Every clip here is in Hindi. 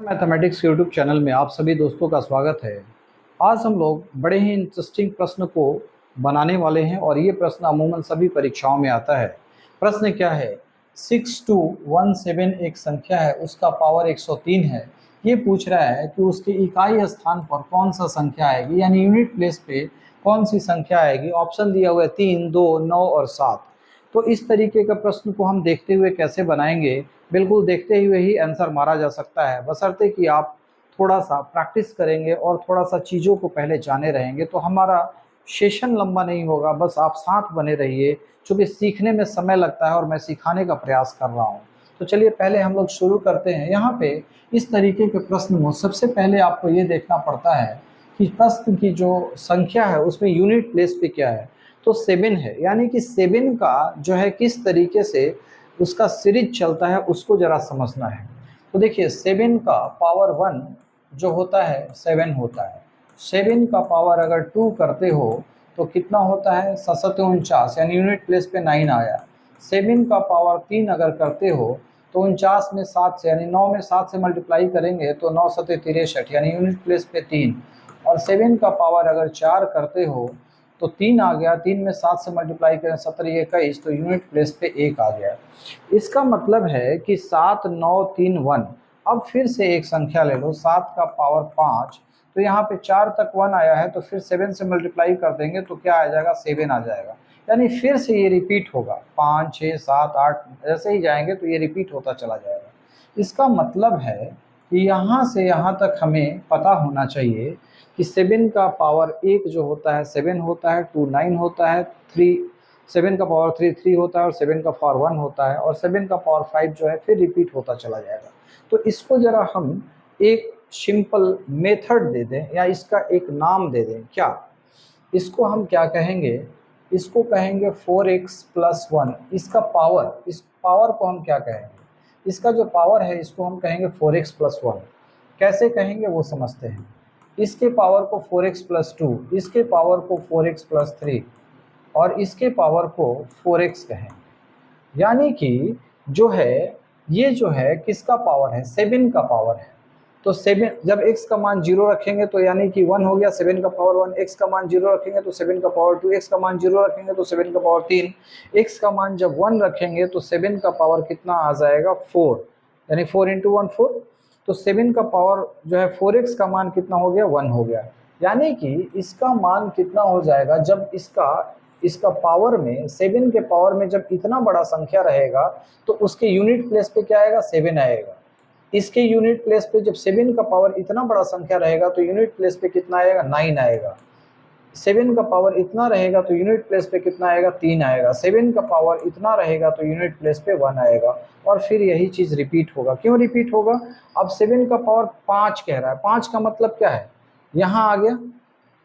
मैथमेटिक्स यूट्यूब चैनल में आप सभी दोस्तों का स्वागत है। आज हम लोग बड़े ही इंटरेस्टिंग प्रश्न को बनाने वाले हैं और ये प्रश्न अमूमन सभी परीक्षाओं में आता है। प्रश्न क्या है? 6217 एक संख्या है, उसका पावर 103 है। ये पूछ रहा है कि उसके इकाई स्थान पर कौन सा संख्या आएगी, यानी यूनिट प्लेस पे कौन सी संख्या आएगी। ऑप्शन दिया हुआ है 3, 2, 9 और 7। तो इस तरीके का प्रश्न को हम देखते हुए कैसे बनाएंगे, बिल्कुल देखते हुए ही आंसर मारा जा सकता है, बशर्ते कि आप थोड़ा सा प्रैक्टिस करेंगे और थोड़ा सा चीज़ों को पहले जाने रहेंगे तो हमारा सेशन लंबा नहीं होगा। बस आप साथ बने रहिए, क्योंकि सीखने में समय लगता है और मैं सिखाने का प्रयास कर रहा हूँ। तो चलिए पहले हम लोग शुरू करते हैं। यहाँ पे इस तरीके के प्रश्न में सबसे पहले आपको ये देखना पड़ता है कि प्रश्न की जो संख्या है उसमें यूनिट प्लेस पे क्या है। तो 7 है, यानी कि 7 का जो है किस तरीके से उसका सीरीज चलता है उसको ज़रा समझना है। तो देखिए 7 का पावर 1 जो होता है 7 होता है। 7 का पावर अगर 2 करते हो तो कितना होता है? 7 यानी यूनिट प्लेस पे 9 आया। 7 का पावर 3 अगर करते हो तो 49 में 7 से, यानी 9 में 7 से मल्टीप्लाई करेंगे तो 9 7 63, यानी यूनिट प्लेस पे 3। और 7 का पावर अगर 4 करते हो तो 3 आ गया, 3 में 7 से मल्टीप्लाई करें 17 21, तो यूनिट प्लेस पे 1 आ गया। इसका मतलब है कि 7 9 3 1। अब फिर से एक संख्या ले लो, 7 का पावर 5, तो यहाँ पे 4 तक 1 आया है, तो फिर 7 से मल्टीप्लाई कर देंगे तो क्या आ जाएगा? 7 आ जाएगा। यानी फिर से ये रिपीट होगा, 5 6 7 8 जैसे ही जाएंगे तो ये रिपीट होता चला जाएगा। इसका मतलब है कि यहाँ से यहाँ तक हमें पता होना चाहिए कि 7 का पावर 1 जो होता है 7 होता है, 2 9 होता है, 3 7 का पावर 3 3 होता है और 7 का पावर 1 होता है, और 7 का पावर 5 जो है फिर रिपीट होता चला जाएगा। तो इसको ज़रा हम एक सिंपल मेथड दे दें या इसका एक नाम दे दें। क्या इसको हम क्या कहेंगे? इसको कहेंगे 4x प्लस 1। इसका पावर, इस पावर को हम क्या कहेंगे? इसका जो पावर है इसको हम कहेंगे 4x प्लस 1। कैसे कहेंगे वो समझते हैं। इसके पावर को 4x प्लस 2, इसके पावर को 4x प्लस 3 और इसके पावर को 4x कहें। यानी कि जो है ये जो है किसका पावर है? 7 का पावर है। तो 7 जब x का मान 0 रखेंगे तो यानी कि 1 हो गया, 7 का पावर 1। x का मान 0 रखेंगे तो 7 का पावर 2, x का मान 0 रखेंगे तो 7 का पावर 3, x का मान जब 1 रखेंगे तो 7 का पावर कितना आ जाएगा? 4, यानी 4 इंटू 1 4। तो 7 का पावर जो है 4x का मान कितना हो गया? 1 हो गया। यानी कि इसका मान कितना हो जाएगा जब इसका पावर में, 7 के पावर में जब इतना बड़ा संख्या रहेगा तो उसके यूनिट प्लेस पे क्या आएगा? 7 आएगा। इसके यूनिट प्लेस पे जब 7 का पावर इतना बड़ा संख्या रहेगा तो यूनिट प्लेस पे कितना आएगा? 9 आएगा। 7 का पावर इतना रहेगा तो यूनिट प्लेस पे कितना आएगा? 3 आएगा। 7 का पावर इतना रहेगा तो यूनिट प्लेस पे 1 आएगा। और फिर यही चीज़ रिपीट होगा। क्यों रिपीट होगा? अब 7 का पावर 5 कह रहा है। 5 का मतलब क्या है? यहाँ आ गया,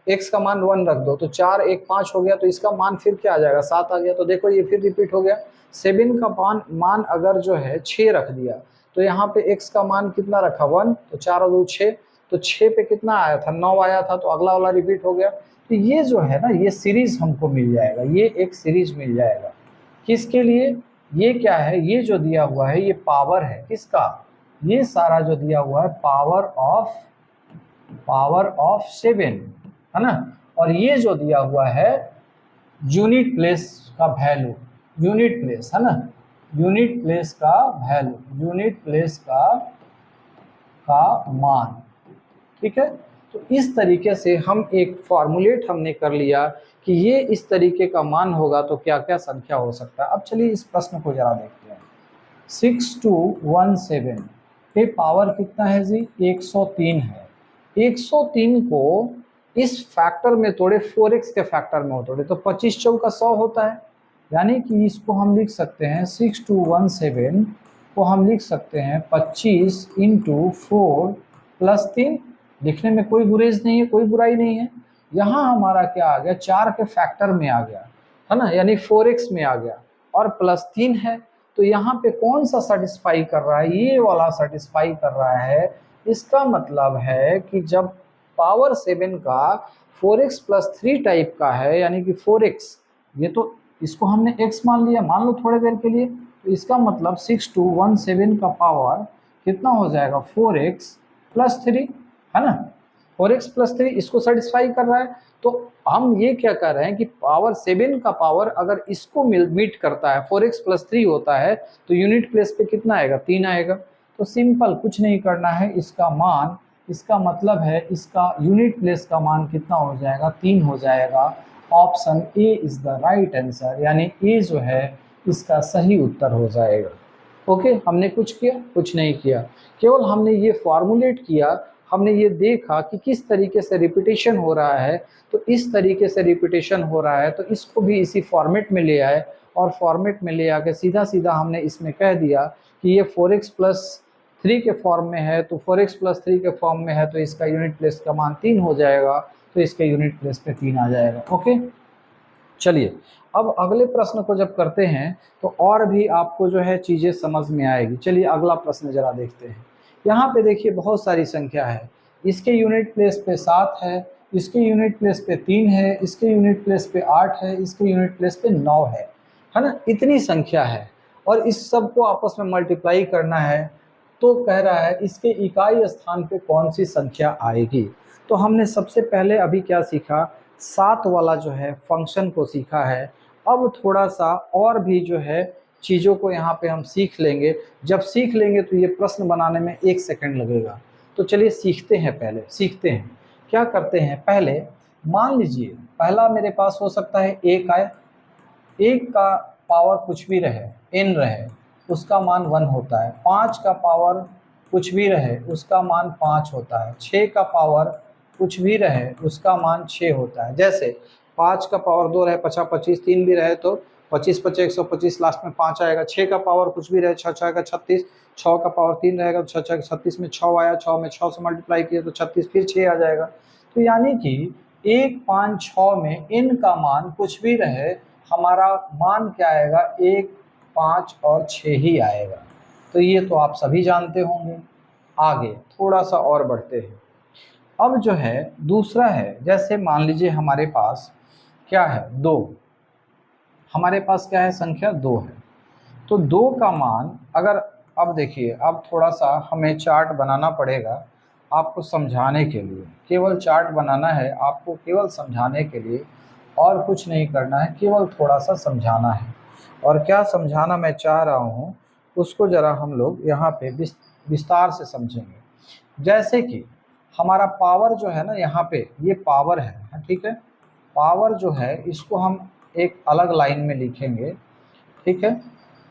x का मान 1 रख दो तो 4 1 5 हो गया, तो इसका मान फिर क्या आ जाएगा? 7 आ गया। तो देखो ये फिर रिपीट हो गया। 7 का मान अगर जो है 6 रख दिया तो यहाँ पे x का मान कितना रखा? 1, तो 4 और 2 6, तो 6 पे कितना आया था? 9 आया था, तो अगला वाला रिपीट हो गया। तो ये जो है ना, ये सीरीज हमको मिल जाएगा, ये एक सीरीज मिल जाएगा। किसके लिए? ये क्या है? ये जो दिया हुआ है ये पावर है। किसका? ये सारा जो दिया हुआ है पावर ऑफ 7 है ना। और ये जो दिया हुआ है यूनिट प्लेस का वैल्यू, यूनिट प्लेस है ना, यूनिट प्लेस का वैल्यू, यूनिट प्लेस का मान। ठीक है। तो इस तरीके से हम एक फॉर्मूलेट हमने कर लिया कि ये इस तरीके का मान होगा तो क्या क्या संख्या हो सकता है। अब चलिए इस प्रश्न को जरा देखते हैं। 6217 पे पावर कितना है जी? 103 है। 103 को इस फैक्टर में तोड़े, 4x के फैक्टर में तोड़े तो 25 चौका 100 होता है। यानी कि इसको हम लिख सकते हैं 6217 को हम लिख सकते हैं 25 इंटू 4 प्लस 3। लिखने में कोई गुरेज नहीं है, कोई बुराई नहीं है। यहाँ हमारा क्या आ गया? 4 के फैक्टर में आ गया है ना, यानी 4x में आ गया और प्लस 3 है। तो यहाँ पे कौन सा सेटिस्फाई कर रहा है? ये वाला सेटिस्फाई कर रहा है। इसका मतलब है कि जब पावर 7 का 4x प्लस 3 टाइप का है, यानी कि 4x, ये तो इसको हमने x मान लिया, मान लो थोड़ी देर के लिए, तो इसका मतलब 6217 का पावर कितना हो जाएगा? 4x +3, है ना, 4x + 3 इसको सेटिस्फाई कर रहा है। तो हम ये क्या कर रहे हैं कि पावर 7 का पावर अगर इसको मीट करता है, 4x + 3 होता है, तो यूनिट प्लेस पे कितना आएगा, 3 आएगा। तो सिंपल, कुछ नहीं करना है, इसका मान, इसका मतलब है इसका यूनिट प्लेस का मान कितना हो जाएगा, 3 हो जाएगा। Option A is the right answer, यानी ए जो है इसका सही उत्तर हो जाएगा। ओके, हमने कुछ किया, कुछ नहीं किया, केवल हमने ये फॉर्मुलेट किया, हमने ये देखा कि किस तरीके से रिपीटेशन हो रहा है। तो इस तरीके से रिपीटेशन हो रहा है, तो इसको भी इसी फॉर्मेट में ले आए, और फॉर्मेट में ले आके सीधा सीधा हमने इसमें कह दिया कि ये 4x + 3 के फॉर्म में है, तो 4x + 3 के फॉर्म में है, तो इसका यूनिट प्लेस का मान 3 हो जाएगा, तो इसके यूनिट प्लेस पे 3 आ जाएगा। ओके, चलिए अब अगले प्रश्न को जब करते हैं तो और भी आपको जो है चीज़ें समझ में आएगी। चलिए अगला प्रश्न जरा देखते हैं। यहाँ पे देखिए बहुत सारी संख्या है, इसके यूनिट प्लेस पे 7 है, इसके यूनिट प्लेस पे 3 है, इसके यूनिट प्लेस पे 8 है, इसके यूनिट प्लेस पे 9 है ना, इतनी संख्या है, और इस सब को आपस में मल्टीप्लाई करना है। तो कह रहा है इसके इकाई स्थान पे कौन सी संख्या आएगी। तो हमने सबसे पहले अभी क्या सीखा, 7 वाला जो है फंक्शन को सीखा है। अब थोड़ा सा और भी जो है चीज़ों को यहाँ पे हम सीख लेंगे। जब सीख लेंगे तो ये प्रश्न बनाने में 1 सेकंड लगेगा। तो चलिए सीखते हैं, पहले सीखते हैं क्या करते हैं। पहले मान लीजिए पहला मेरे पास हो सकता है 1 आए, 1 का पावर कुछ भी रहे, n रहे, उसका मान 1 होता है। 5 का पावर कुछ भी रहे, उसका मान 5 होता है। 6 का पावर कुछ भी रहे, उसका मान 6 होता है। जैसे 5 का पावर 2 रहे, 5 25, 3 भी रहे तो 25 5 125, लास्ट में 5 आएगा। 6 का पावर कुछ भी रहे, 6 6 का 36, 6 का पावर 3 रहेगा तो 6 6 36 में 6 आया, 6 में 6 से मल्टीप्लाई किया तो 36, फिर 6 आ जाएगा। तो यानी कि 1 5 6 में n का मान कुछ भी रहे, हमारा मान क्या आएगा, 1 5 और 6 ही आएगा। तो ये तो आप सभी जानते होंगे। आगे थोड़ा सा और बढ़ते हैं। अब जो है दूसरा है, जैसे मान लीजिए हमारे पास क्या है, 2, हमारे पास क्या है, संख्या 2 है। तो 2 का मान अगर, अब देखिए अब थोड़ा सा हमें चार्ट बनाना पड़ेगा आपको समझाने के लिए, केवल चार्ट बनाना है आपको, केवल समझाने के लिए, और कुछ नहीं करना है, केवल थोड़ा सा समझाना है। और क्या समझाना मैं चाह रहा हूँ उसको ज़रा हम लोग यहाँ पे विस्तार से समझेंगे। जैसे कि हमारा पावर जो है ना, यहाँ पे ये पावर है, ठीक है, पावर जो है इसको हम एक अलग लाइन में लिखेंगे, ठीक है।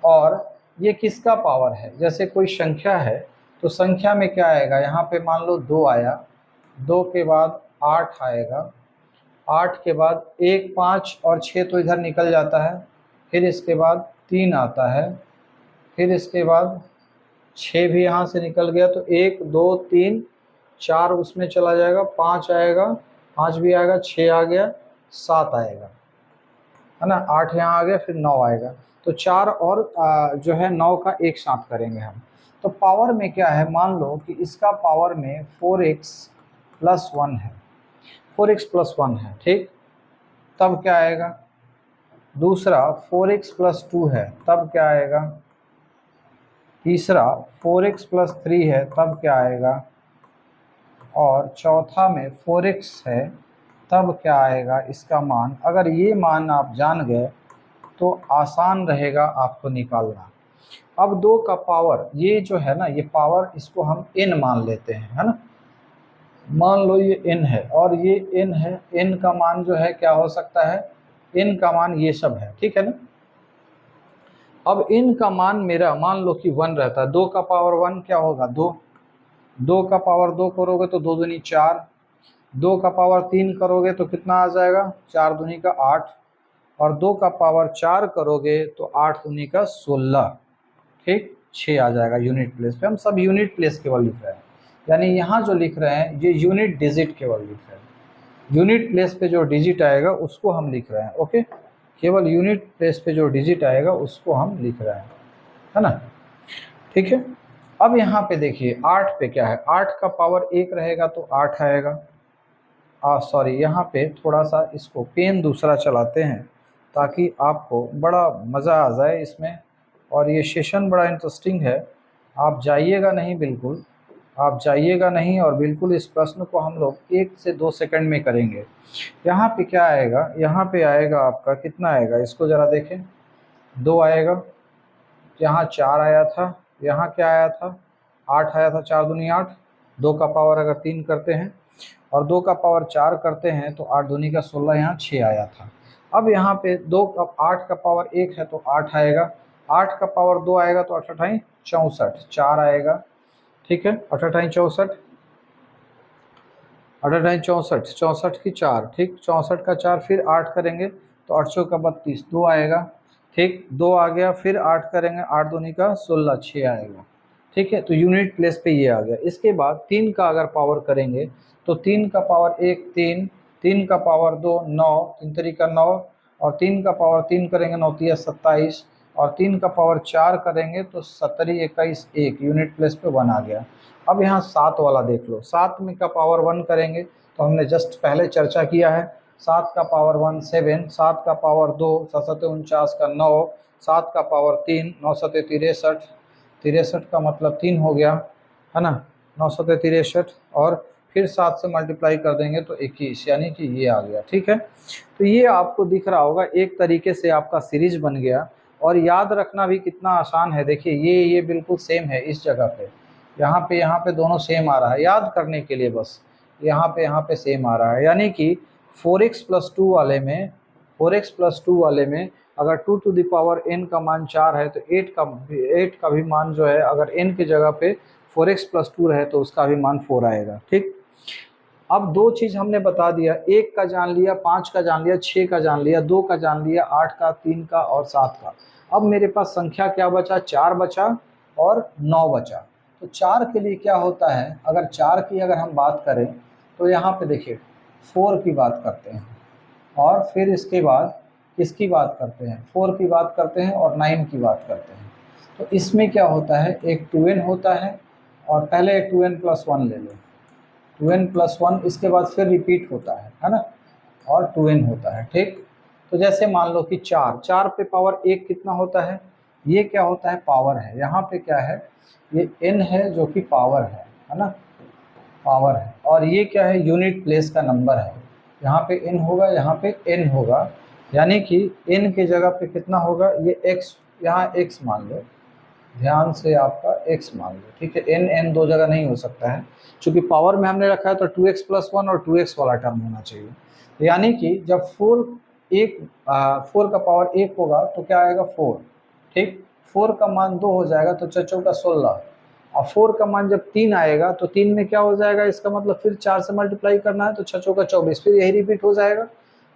और ये किसका पावर है, जैसे कोई संख्या है तो संख्या में क्या आएगा, यहाँ पे मान लो 2 आया, 2 के बाद 8 आएगा, 8 के बाद 1 5 और 6 तो इधर निकल जाता है, फिर इसके बाद 3 आता है, फिर इसके बाद 6 भी यहाँ से निकल गया, तो 1 2 3 4 उसमें चला जाएगा, 5 आएगा, 5 भी आएगा, 6 आ गया, 7 आएगा, है ना, 8 यहाँ आ गया, फिर 9 आएगा। तो 4 और जो है 9 का एक साथ करेंगे हम। तो पावर में क्या है, मान लो कि इसका पावर में 4x + 1 है, 4x + 1 है, ठीक, तब क्या आएगा। दूसरा 4x + 2 है, तब क्या आएगा। तीसरा 4x + 3 है, तब क्या आएगा। और चौथा में 4x है, तब क्या आएगा इसका मान। अगर ये मान आप जान गए तो आसान रहेगा आपको निकालना। अब 2 का पावर, ये जो है ना, ये पावर इसको हम n मान लेते हैं, है ना, मान लो ये n है और ये n है। n का मान जो है क्या हो सकता है, n का मान ये सब है, ठीक है ना। अब n का मान मेरा मान लो कि 1 रहता है, 2 का पावर 1 क्या होगा, 2, 2 का पावर 2 करोगे तो 2 दूनी 4, 2 का पावर 3 करोगे तो कितना आ जाएगा, 4 दूनी का 8, और 2 का पावर 4 करोगे तो 8 दूनी का 16, ठीक, 6 आ जाएगा यूनिट प्लेस पे। हम सब यूनिट प्लेस केवल लिख रहे हैं, यानी यहाँ जो लिख रहे हैं ये यूनिट डिजिट केवल लिख रहे हैं। यूनिट प्लेस पे जो डिजिट आएगा उसको हम लिख रहे हैं, ओके, केवल यूनिट प्लेस पे जो डिजिट आएगा उसको हम लिख रहे हैं, है ना, ठीक है। अब यहाँ पे देखिए 8 पे क्या है, 8 का पावर 1 रहेगा तो 8 आएगा। सॉरी, यहाँ पे थोड़ा सा इसको पेन दूसरा चलाते हैं ताकि आपको बड़ा मज़ा आ जाए इसमें, और ये सेशन बड़ा इंटरेस्टिंग है, आप जाइएगा नहीं बिल्कुल, आप जाइएगा नहीं और बिल्कुल इस प्रश्न को हम लोग 1 से 2 सेकंड में करेंगे। यहाँ पे क्या आएगा, यहाँ पे आएगा आपका कितना आएगा, इसको ज़रा देखें, 2 आएगा, यहाँ 4 आया था, यहाँ क्या आया था, 8 आया था, 4 दूनी 8, 2 का पावर अगर 3 करते हैं और 2 का पावर 4 करते हैं तो 8 दूनी का 16, यहाँ 6 आया था। अब यहाँ पे 2 का 8 का पावर 1 है तो 8 आएगा, 8 का पावर 2 आएगा तो 8 8 64, 4 आएगा, ठीक है, 8 8 64, 8 8 64, 64 की 4, ठीक, 64 का 4, फिर 8 करेंगे तो 8 का 32, 2 आएगा, ठीक, 2 आ गया, फिर 8 करेंगे, 8 दूनी का 16, 6 आएगा, ठीक है। तो यूनिट प्लेस पे ये आ गया। इसके बाद 3 का अगर पावर करेंगे तो 3 का पावर 1 3, 3 का पावर 2 9, 3 तरीका 9, और 3 का पावर 3 करेंगे 9 तिया 27, और 3 का पावर 4 करेंगे तो 17 21 1, यूनिट प्लेस पे 1 आ गया। अब यहाँ 7 वाला देख लो, 7 में का पावर 1 करेंगे तो हमने जस्ट पहले चर्चा किया है, 7 का पावर 1 7, 7 का पावर 2 7 7 49 का 9, 7 का पावर 3 9 7 63, 63 का मतलब 3 हो गया, है ना, 9 7 63, और फिर 7 से मल्टीप्लाई कर देंगे तो 21, यानी कि ये आ गया, ठीक है। तो ये आपको दिख रहा होगा, एक तरीके से आपका सीरीज बन गया, और याद रखना भी कितना आसान है। देखिए ये बिल्कुल सेम है इस जगह पे, यहाँ पे दोनों सेम आ रहा है, याद करने के लिए बस, यहाँ पे सेम आ रहा है, यानी कि 4x + 2 वाले में, 4x + 2 वाले में अगर 2 टू द पावर n का मान 4 है तो 8 का भी मान जो है, अगर n की जगह पे 4x + 2 रहे तो उसका भी मान 4 आएगा, ठीक। अब 2 चीज़ हमने बता दिया, 1 का जान लिया, 5 का जान लिया, 6 का जान लिया, 2 का जान लिया, 8 का, 3 का और 7 का। अब मेरे पास संख्या क्या बचा, 4 बचा और 9 बचा। तो 4 के लिए क्या होता है, अगर 4 की अगर हम बात करें तो यहाँ पे देखिए 4 की बात करते हैं, और फिर इसके बाद किसकी बात करते हैं, 4 की बात करते हैं और 9 की बात करते हैं। तो इसमें क्या होता है, एक 2n होता है, और पहले एक 2n + 1 ले लो, 2n + 1, इसके बाद फिर रिपीट होता है ना, और 2n होता है, ठीक। तो जैसे मान लो कि 4 पे पावर 1 कितना होता है, ये क्या होता है, पावर है, यहाँ पे क्या है, ये n है जो कि पावर है ना, पावर है, और ये क्या है, यूनिट प्लेस का नंबर है, यहाँ पे n होगा, यहाँ पे n होगा, यानी कि n की जगह पे कितना होगा, ये x, यहाँ x मान लो, ध्यान से आपका x मान लो, ठीक है, n दो जगह नहीं हो सकता है, क्योंकि पावर में हमने रखा है तो 2x + 1 और 2x वाला टर्म होना चाहिए, यानी कि जब 4 का पावर 1 होगा तो क्या आएगा, 4, ठीक, 4 का मान 2 हो जाएगा तो 4 का 16, और 4 का मान जब 3 आएगा तो 3 में क्या हो जाएगा, इसका मतलब फिर 4 से मल्टीप्लाई करना है तो 6 का 24, फिर यही रिपीट हो जाएगा,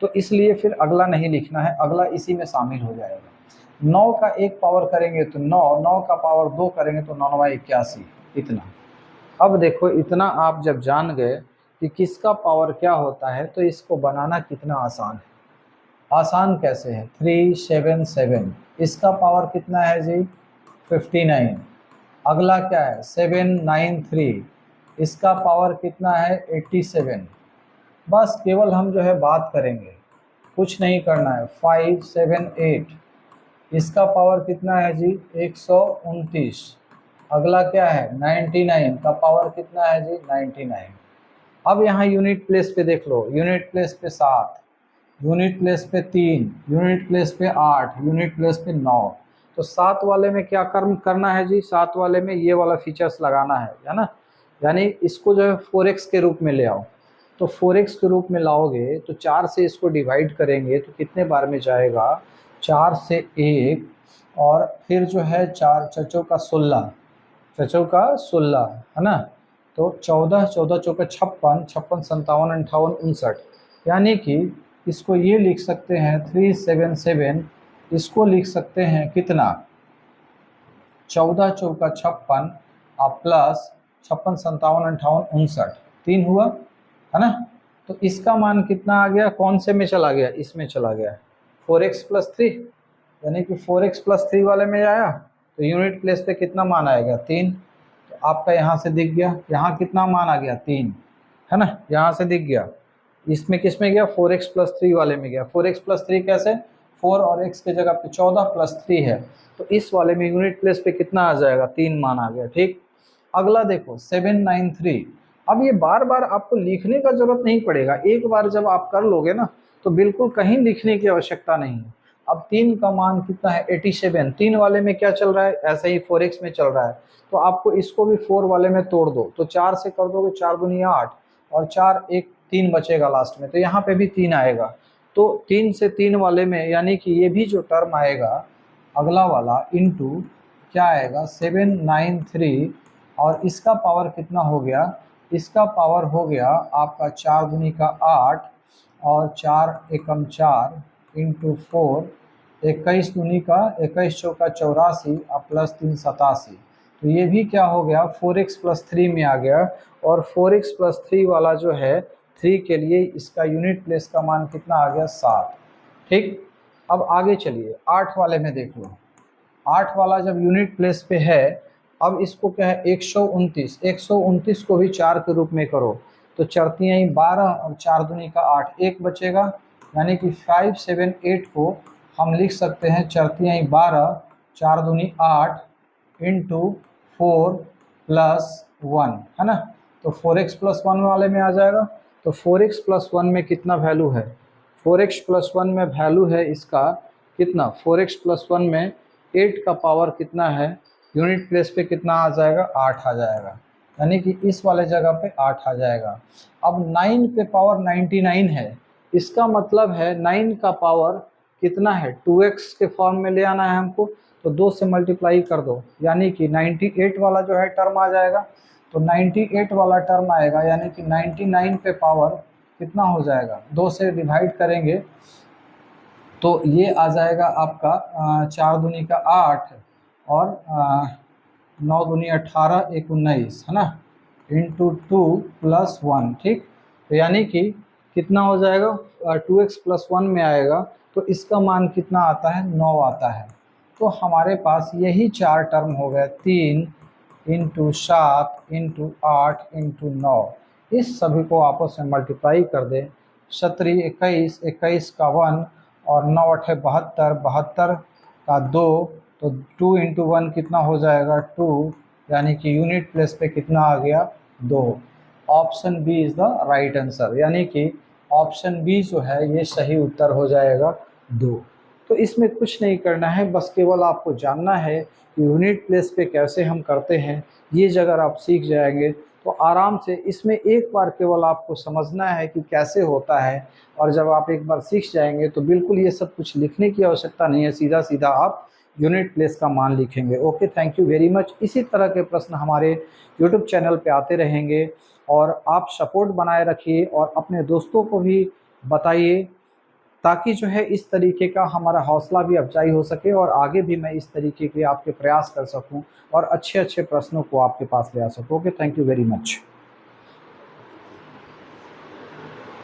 तो इसलिए फिर अगला नहीं लिखना है, अगला इसी में शामिल हो जाएगा। 9 का 1 पावर करेंगे तो 9, 9 का पावर 2 करेंगे तो 9 9 81, इतना। अब देखो, इतना आप जब जान गए कि किसका पावर क्या होता है तो इसको बनाना कितना आसान है। आसान कैसे है, 377, इसका पावर कितना है जी, 59। अगला क्या है, 793, इसका पावर कितना है, 87। बस केवल हम जो है बात करेंगे, कुछ नहीं करना है। 578, इसका पावर कितना है जी, 129। अगला क्या है, 99 का पावर कितना है जी, 99। अब यहाँ यूनिट प्लेस पे देख लो, यूनिट प्लेस पे 7, यूनिट प्लेस पे 3, यूनिट प्लेस पे 8, यूनिट प्लेस पे 9। तो 7 वाले में क्या कर्म करना है जी, 7 वाले में ये वाला फीचर्स लगाना है ना, यानी इसको जो है 4x के रूप में ले आओ। तो 4x के रूप में लाओगे तो 4 से इसको डिवाइड करेंगे तो कितने बार में जाएगा, 4 से 1, और फिर जो है 4 चचो का 16, चचो का 16, है ना, तो 14 14 चौका 56, 56 57 58 59, यानी कि इसको ये लिख सकते हैं 377, इसको लिख सकते हैं कितना, 14 चौका 56 और प्लस 56 57 58 59, 3 हुआ, है ना। तो इसका मान कितना आ गया, कौन से में चला गया, इसमें चला गया, 4x + 3, यानी कि 4x + 3 वाले में आया तो यूनिट प्लेस पे कितना मान आएगा, 3। तो आपका यहाँ से दिख गया, यहाँ कितना मान आ गया, 3, है ना, यहाँ से दिख गया। इसमें किस में गया, 4x + 3 वाले में गया। 4x + 3 कैसे, 4 और x के जगह पे 14 + 3 है, तो इस वाले में यूनिट प्लेस पे कितना आ जाएगा, 3 मान आ गया, ठीक। अगला देखो 793। अब ये बार बार आपको लिखने का जरूरत नहीं पड़ेगा, एक बार जब आप कर लोगे ना तो बिल्कुल कहीं लिखने की आवश्यकता नहीं है। अब 3 का मान कितना है 87, 3 वाले में क्या चल रहा है, ऐसे ही 4x में चल रहा है, तो आपको इसको भी 4 वाले में तोड़ दो, तो 4 से कर दोगे 4 दूनी 8 और 4 एक 3 बचेगा लास्ट में, तो यहाँ पे भी 3 आएगा। तो 3 से 3 वाले में यानी कि ये भी जो टर्म आएगा अगला वाला इनटू क्या आएगा 793, और इसका पावर कितना हो गया, इसका पावर हो गया आपका 4 दूनी का 8 और 4 एकम 4 इंटू 4, 21 दूनी का 21 चौका 84 और प्लस 3 87, तो ये भी क्या हो गया 4x प्लस 3 में आ गया। और 4x प्लस 3 वाला जो है 3 के लिए इसका यूनिट प्लेस का मान कितना आ गया 7। ठीक, अब आगे चलिए 8 वाले में देख लो। 8 वाला जब यूनिट प्लेस पे है, अब इसको क्या है 129, 129 को भी 4 के रूप में करो, तो चरतियाँ ही 12 और 4 दूनी का 8, एक बचेगा, यानी कि 578 को हम लिख सकते हैं चरतियाँ ही 12 4 दूनी 8 इंटू 4 प्लस 1, है ना, तो 4x प्लस 1 वाले में आ जाएगा। तो 4x प्लस 1 में कितना वैल्यू है, 4x प्लस 1 में वैल्यू है इसका कितना, 4x प्लस 1 में 8 का पावर कितना है, यूनिट प्लेस पे कितना आ जाएगा 8 आ जाएगा, यानी कि इस वाले जगह पे 8 आ जाएगा। अब 9 पे पावर 99 है, इसका मतलब है 9 का पावर कितना है 2x के फॉर्म में ले आना है हमको, तो 2 से मल्टीप्लाई कर दो, यानी कि 98 वाला जो है टर्म आ जाएगा। तो 98 वाला टर्म आएगा, यानी कि 99 पे पावर कितना हो जाएगा, 2 से डिवाइड करेंगे तो ये आ जाएगा आपका 4 दूनी का 8 और 9 दूनी 18 एक 19, है ना, इंटू 2 प्लस 1। ठीक, तो यानी कि कितना हो जाएगा 2x प्लस 1 में आएगा, तो इसका मान कितना आता है 9 आता है। तो हमारे पास यही 4 टर्म हो गए, 3 इंटू 7 इंटू 8 इंटू 9, इस सभी को आपस में मल्टीप्लाई कर दें, 17 21, 21 का 1 और 9 8 72, 72 का 2, तो 2 इंटू 1 कितना हो जाएगा 2, यानी कि यूनिट प्लेस पे कितना आ गया 2। Option B is the right answer, यानी कि ऑप्शन बी जो है ये सही उत्तर हो जाएगा 2। तो इसमें कुछ नहीं करना है, बस केवल आपको जानना है कि यूनिट प्लेस पे कैसे हम करते हैं, ये अगर आप सीख जाएंगे तो आराम से इसमें एक बार केवल आपको समझना है कि कैसे होता है, और जब आप एक बार सीख जाएंगे तो बिल्कुल ये सब कुछ लिखने की आवश्यकता नहीं है, सीधा सीधा आप यूनिट प्लेस का मान लिखेंगे। Okay, thank you very much. इसी तरह के प्रश्न हमारे यूट्यूब चैनल पे आते रहेंगे और आप सपोर्ट बनाए रखिए और अपने दोस्तों को भी बताइए, ताकि जो है इस तरीके का हमारा हौसला भी अफजाई हो सके और आगे भी मैं इस तरीके के आपके प्रयास कर सकूं और अच्छे अच्छे प्रश्नों को आपके पास ले आ सकूं। Okay, thank you very much.